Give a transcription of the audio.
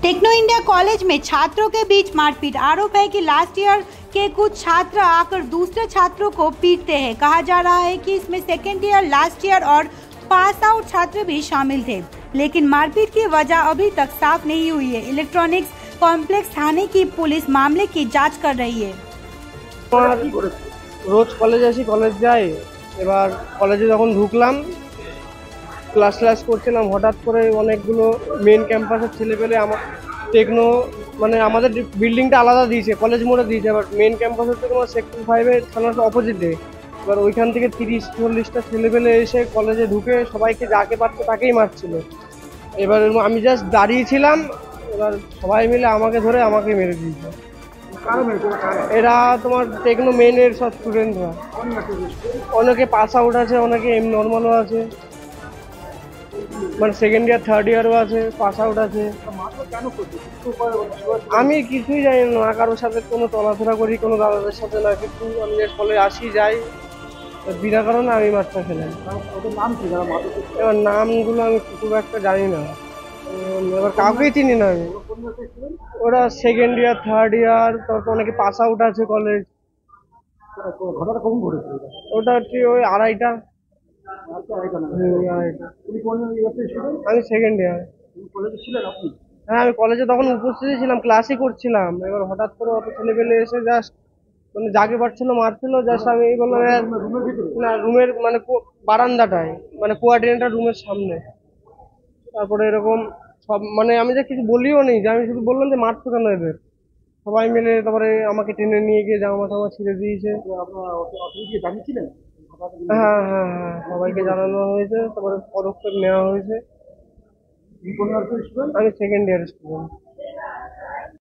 Techno India college में छात्रों के बीच मारपीट। आरोप है कि लास्ट ईयर के कुछ छात्र आकर दूसरे छात्रों को पीटते हैं। कहा जा रहा है कि इसमें सेकेंड ईयर, लास्ट ईयर और पास आउट छात्र भी शामिल थे, लेकिन मारपीट की वजह अभी तक साफ नहीं हुई है। इलेक्ट्रॉनिक्स कॉम्प्लेक्स थाने की पुलिस मामले की जांच कर रही है। रोज कॉलेज आसि, कॉलेज যাই। এবার কলেজে যখন ঢুকলাম, ক্লাস করছিলাম, হঠাৎ করে অনেকগুলো মেন ক্যাম্পাসের ছেলেপেলে আমার টেকনো মানে আমাদের বিল্ডিংটা আলাদা দিয়েছে, কলেজ মোড়ে দিয়েছে। এবার মেন ক্যাম্পাস হচ্ছে তোমার সেক্টর 5-এর থানার অপোজিটে। এবার ওইখান থেকে 30-40টা ছেলেপেলে এসে কলেজে ঢুকে সবাইকে যাকে পারতো তাকেই মারছিল। এবার আমি জাস্ট দাঁড়িয়েছিলাম, এবার সবাই মিলে আমাকে ধরে আমাকে মেরে দিয়েছে। এরা তোমার টেকনো মেনের সব স্টুডেন্টরা, অনেকে পাস আউট আছে, অনেকে এমনি নর্মালও আছে, মানে সেকেন্ড ইয়ার থার্ড ইয়ারও আছে, পাস আউট আছে। আমি কিছুই জানি না, কারোর সাথে কোনো চলাফেরা করি, কোনো দাদাদের সাথে না কিছু। আমি ফলে আসি যাই, বিনা কারণে আমি মাত্রা খেলাই। এবার নামগুলো আমি খুব একটা জানি না, এবার কাউকেই চিনি না আমি। ওরা সেকেন্ড ইয়ার, থার্ড ইয়ার, তারপর অনেকে পাস আউট আছে কলেজ। ঘটনাটা কখন ঘটেছে? ওটা হচ্ছে ওই 2:30টা। আমি সেকেন্ড ইয়ার। কলেজে ছিলেন আপনি? হ্যাঁ, আমি কলেজে তখন উপস্থিত ছিলাম, ক্লাসই করছিলাম। এবার হঠাৎ করে অত ছেলেপেলে এসে জাস্ট মানে যাকে পারছিল মারছিল। জাস্ট আমি এই বললাম না, রুমের মানে বারান্দাটায়, মানে কোয়ার্ডিনেটর রুমের সামনে। তারপরে এরকম সব মানে আমি যে কিছু বলিও নি, যে আমি শুধু বললাম যে মারছো কেন এদের। সবাই মিলে তারপরে আমাকে টেনে নিয়ে গিয়ে জামা টামা ছিঁড়ে দিয়েছে। জানিয়েছিলেন? হ্যাঁ হ্যাঁ হ্যাঁ, সবাইকে জানানো হয়েছে, তারপরে পদক্ষেপ নেওয়া হয়েছে। কোন ইয়ার স্টুডেন্ট? আমি সেকেন্ড ইয়ার স্টুডেন্ট।